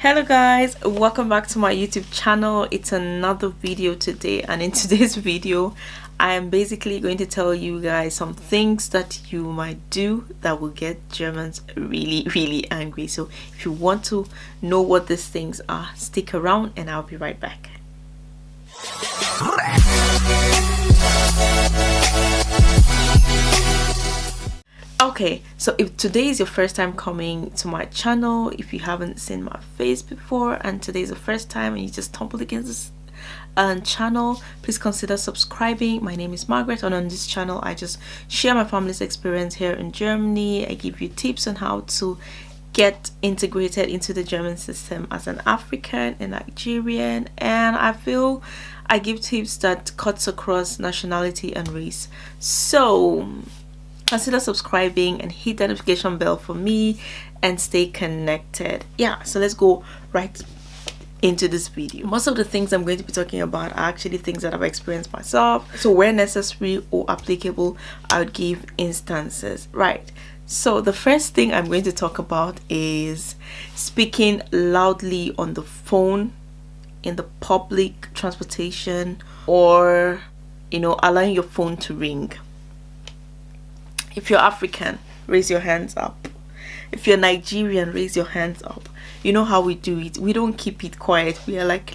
Hello guys, welcome back to my YouTube channel. It's another video today, and in today's video I am basically going to tell you guys some things that you might do that will get Germans really angry. So if you want to know what these things are, stick around and I'll be right back. Okay, so if today is your first time coming to my channel, if you haven't seen my face before and today is the first time and you just stumbled against this channel, please consider subscribing. My name is Margaret, and on this channel I just share my family's experience here in Germany. I give you tips on how to get integrated into the German system as an African and Nigerian, and I feel I give tips that cuts across nationality and race. So consider subscribing and hit the notification bell for me and stay connected. Yeah, so let's go right into this video. Most of the things I'm going to be talking about are actually things that I've experienced myself, so where necessary or applicable I would give instances. Right, so the first thing I'm going to talk about is speaking loudly on the phone in the public transportation, or allowing your phone to ring. If you're African, raise your hands up. If you're Nigerian, raise your hands up. You know how we do it. We don't keep it quiet. We are like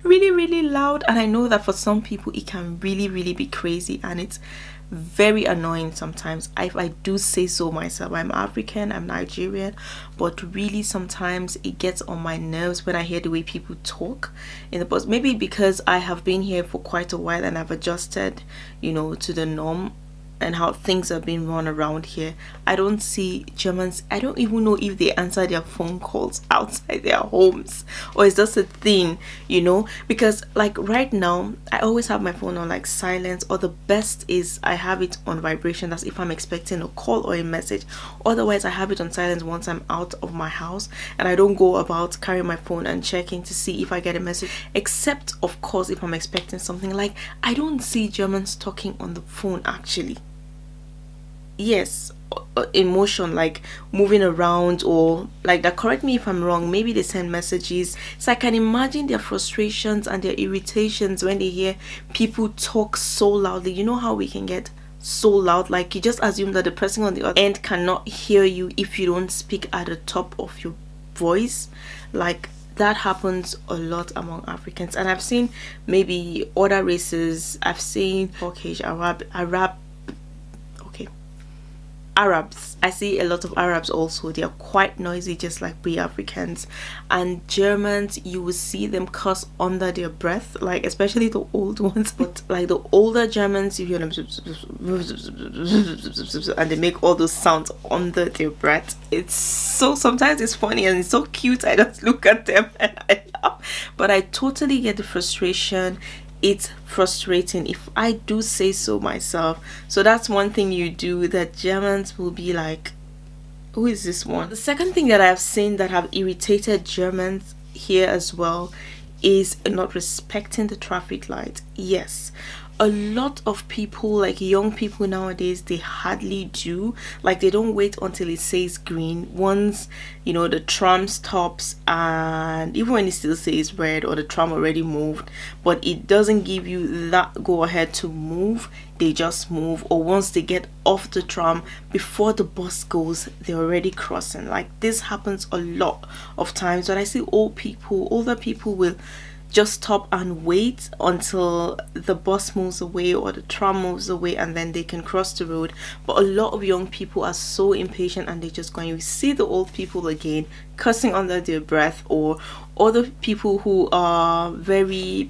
really loud. And I know that for some people it can really be crazy, and it's very annoying sometimes. I do say so myself. I'm African, I'm Nigerian, but really sometimes it gets on my nerves when I hear the way people talk in the bus. Maybe because I have been here for quite a while and I've adjusted, to the norm and how things are being run around here. I don't see Germans, I don't even know if they answer their phone calls outside their homes, or is that a thing, because like right now I always have my phone on like silence, or the best is I have it on vibration. That's if I'm expecting a call or a message. Otherwise I have it on silence once I'm out of my house, and I don't go about carrying my phone and checking to see if I get a message, except of course if I'm expecting something. Like I don't see Germans talking on the phone actually. Yes, emotion, like moving around or like that. Correct me if I'm wrong, maybe they send messages. So I can imagine their frustrations and their irritations when they hear people talk so loudly. You know how we can get so loud, like you just assume that the person on the other end cannot hear you if you don't speak at the top of your voice. Like that happens a lot among Africans, and I've seen maybe other races. I've seen Caucasian, Arabs. I see a lot of Arabs also. They are quite noisy, just like we Africans. And Germans, you will see them cuss under their breath, like especially the old ones. But like the older Germans, you hear them and they make all those sounds under their breath. It's so, sometimes it's funny and it's so cute. I just look at them and I laugh. But I totally get the frustration. It's frustrating, if I do say so myself. So that's one thing you do that Germans will be like, who is this one? The second thing that I've seen that have irritated Germans here as well is not respecting the traffic light. Yes, a lot of people, like young people nowadays, they hardly do. Like they don't wait until it says green. Once the tram stops, and even when it still says red or the tram already moved, but it doesn't give you that go ahead to move, they just move. Or once they get off the tram, before the bus goes, they're already crossing. Like this happens a lot of times. But I see older people will just stop and wait until the bus moves away or the tram moves away, and then they can cross the road. But a lot of young people are so impatient and they just go, and you see the old people again cussing under their breath, or other people who are very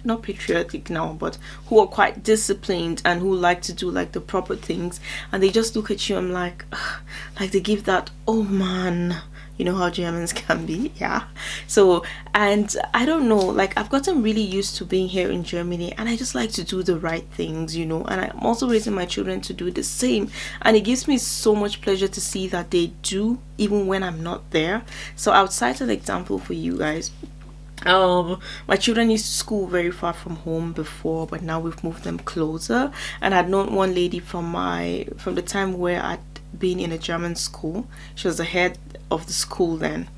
not patriotic now, but who are quite disciplined and who like to do like the proper things, and they just look at you and like they give that, oh man, you know how Germans can be. Yeah, so, and I don't know, like I've gotten really used to being here in Germany, and I just like to do the right things, and I'm also raising my children to do the same, and it gives me so much pleasure to see that they do, even when I'm not there. So I'll cite an example for you guys. My children used to school very far from home before, but now we've moved them closer, and I'd known one lady from the time where I'd been in a German school. She was the head of the school then,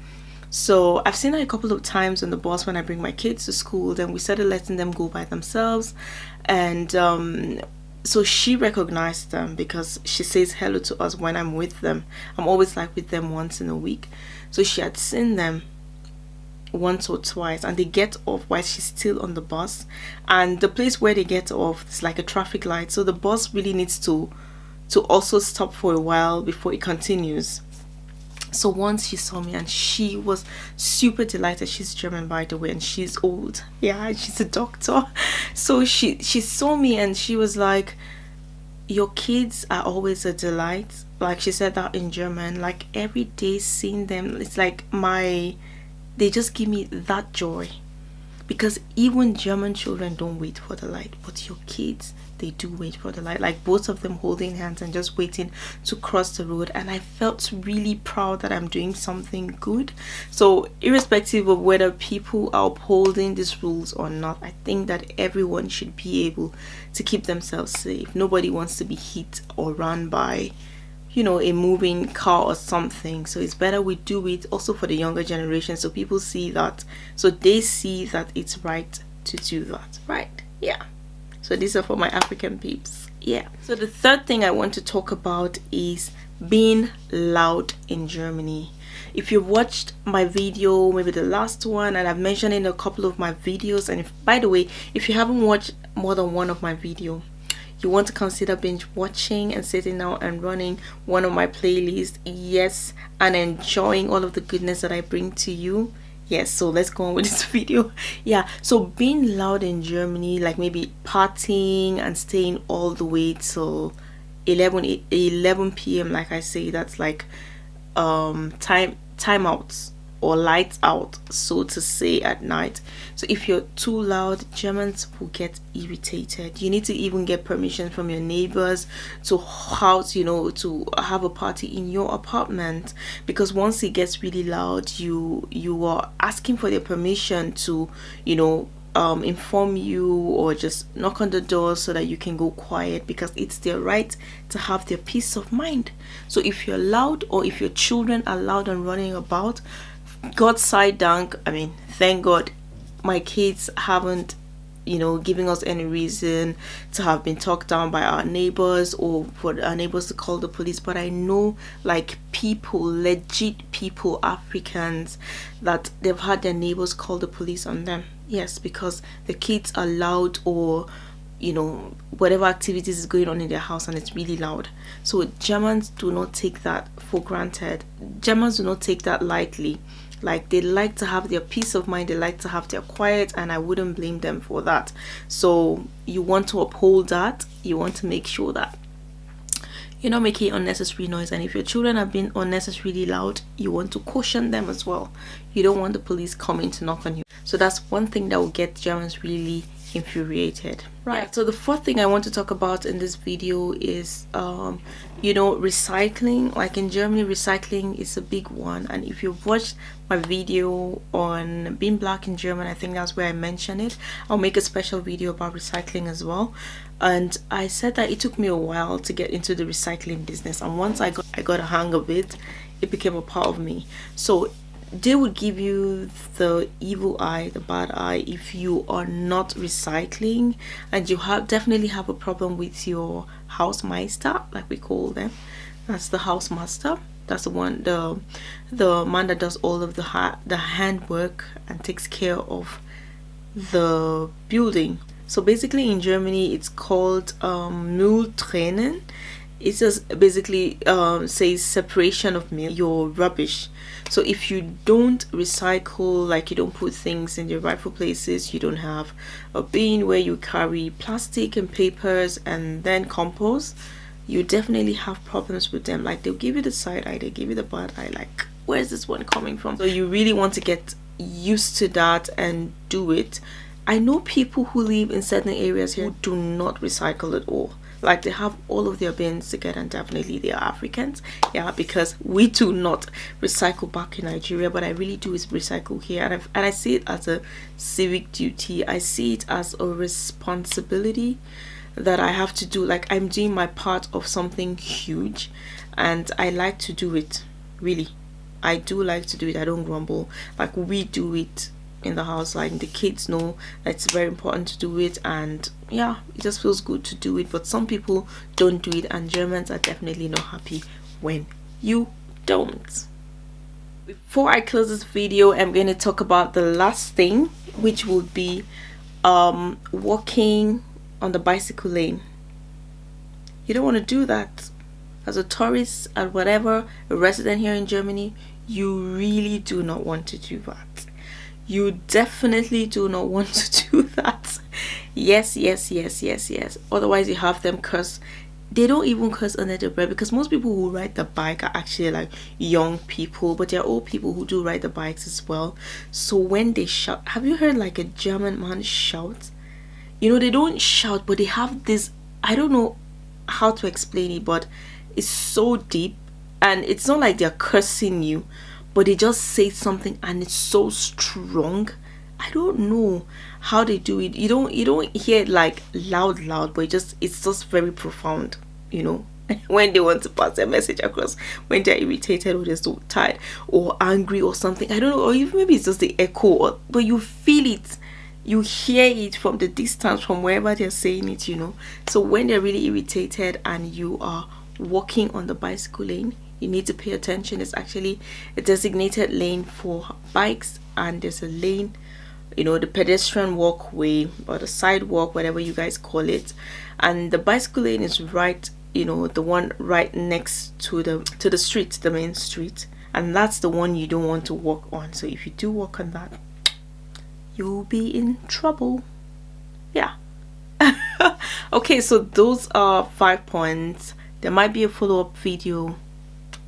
So I've seen her a couple of times on the bus when I bring my kids to school. Then we started letting them go by themselves, and so she recognized them because she says hello to us when I'm with them. I'm always like with them once in a week. So she had seen them once or twice, and they get off while she's still on the bus, and the place where they get off is like a traffic light, so the bus really needs to also stop for a while before it continues. So once she saw me, and she was super delighted. She's German, by the way, and she's old. Yeah, she's a doctor. So she saw me and she was like, your kids are always a delight. Like, she said that in German. Like, every day seeing them, it's like they just give me that joy. Because even German children don't wait for the light, but your kids, they do wait for the light. Like, both of them holding hands and just waiting to cross the road. And I felt really proud that I'm doing something good. So irrespective of whether people are upholding these rules or not, I think that everyone should be able to keep themselves safe. Nobody wants to be hit or run by, you know, a moving car or something. So it's better we do it also for the younger generation, so people see that, so they see that it's right to do that, right? Yeah. So these are for my African peeps. Yeah. So the third thing I want to talk about is being loud in Germany. If you watched my video, maybe the last one, and I've mentioned in a couple of my videos, and by the way, if you haven't watched more than one of my videos, you want to consider binge watching and sitting down and running one of my playlists, yes, and enjoying all of the goodness that I bring to you. Yes, so let's go on with this video. Yeah, so being loud in Germany, like maybe partying and staying all the way till 11 p.m. like I say, that's like timeouts or lights out, so to say, at night. So if you're too loud, Germans will get irritated. You need to even get permission from your neighbors to house, you know, to have a party in your apartment, because once it gets really loud, you are asking for their permission to, you know, inform you or just knock on the door so that you can go quiet, because it's their right to have their peace of mind. So if you're loud, or if your children are loud and running about, God side dank, I mean, thank God my kids haven't, you know, giving us any reason to have been talked down by our neighbors or for our neighbors to call the police. But I know, like, people, legit people, Africans, that they've had their neighbors call the police on them. Yes, because the kids are loud, or, you know, whatever activities is going on in their house and it's really loud. So Germans do not take that for granted. Germans do not take that lightly. Like, they like to have their peace of mind, they like to have their quiet, and I wouldn't blame them for that. So you want to uphold that. You want to make sure that you're not making unnecessary noise, and if your children have been unnecessarily loud, you want to caution them as well. You don't want the police coming to knock on you. So that's one thing that will get Germans really infuriated, right? Yeah. So the fourth thing I want to talk about in this video is you know, recycling. Like, in Germany, recycling is a big one, and if you've watched my video on being black in German, I think that's where I mentioned it. I'll make a special video about recycling as well. And I said that it took me a while to get into the recycling business, and once I got a hang of it, it became a part of me. So they would give you the evil eye, the bad eye, if you are not recycling, and you definitely have a problem with your Hausmeister, like we call them. That's the housemaster. That's the one, the man that does all of the handwork and takes care of the building. So basically in Germany it's called Müll trennen. It just basically says separation of your rubbish. So if you don't recycle, like you don't put things in their rightful places, you don't have a bin where you carry plastic and papers and then compost, you definitely have problems with them. Like, they'll give you the side eye, they give you the bad eye, like, where's this one coming from? So you really want to get used to that and do it. I know people who live in certain areas here who do not recycle at all. Like, they have all of their bins together, and definitely they are Africans. Yeah, because we do not recycle back in Nigeria, but I really do recycle here, and I see it as a civic duty. I see it as a responsibility that I have to do. Like, I'm doing my part of something huge, and I like to do it, really. I do like to do it. I don't grumble. Like, we do it in the house. Like, the kids know that it's very important to do it, and yeah, it just feels good to do it. But some people don't do it, and Germans are definitely not happy when you don't. Before I close this video, I'm going to talk about the last thing, which would be walking on the bicycle lane. You don't want to do that. As a tourist and whatever, a resident here in Germany, you really do not want to do that. You definitely do not want to do that. Yes. Otherwise you have them curse. They don't even curse under the breath, because most people who ride the bike are actually like young people, but there are old people who do ride the bikes as well. So when they shout, have you heard like a German man shout? You know, they don't shout, but they have this, I don't know how to explain it, but it's so deep, and it's not like they're cursing you, but they just say something and it's so strong. I don't know how they do it. You don't hear it like loud, but it's just very profound, you know. When they want to pass their message across, when they're irritated or they're so tired or angry or something, I don't know, or even maybe it's just the echo, but you feel it. You hear it from the distance, from wherever they're saying it, you know. So when they're really irritated and you are walking on the bicycle lane, you need to pay attention. It's actually a designated lane for bikes, and there's a lane, you know, the pedestrian walkway or the sidewalk, whatever you guys call it, and the bicycle lane is right, you know, the one right next to the street, the main street, and that's the one you don't want to walk on. So if you do walk on that, you'll be in trouble. Yeah. Okay, so those are 5 points. There might be a follow-up video,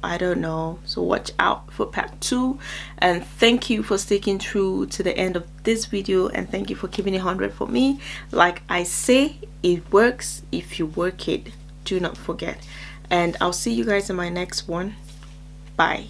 I don't know, so watch out for part 2. And thank you for sticking through to the end of this video, and thank you for keeping it 100 for me. Like I say, it works if you work it. Do not forget, and I'll see you guys in my next one. Bye.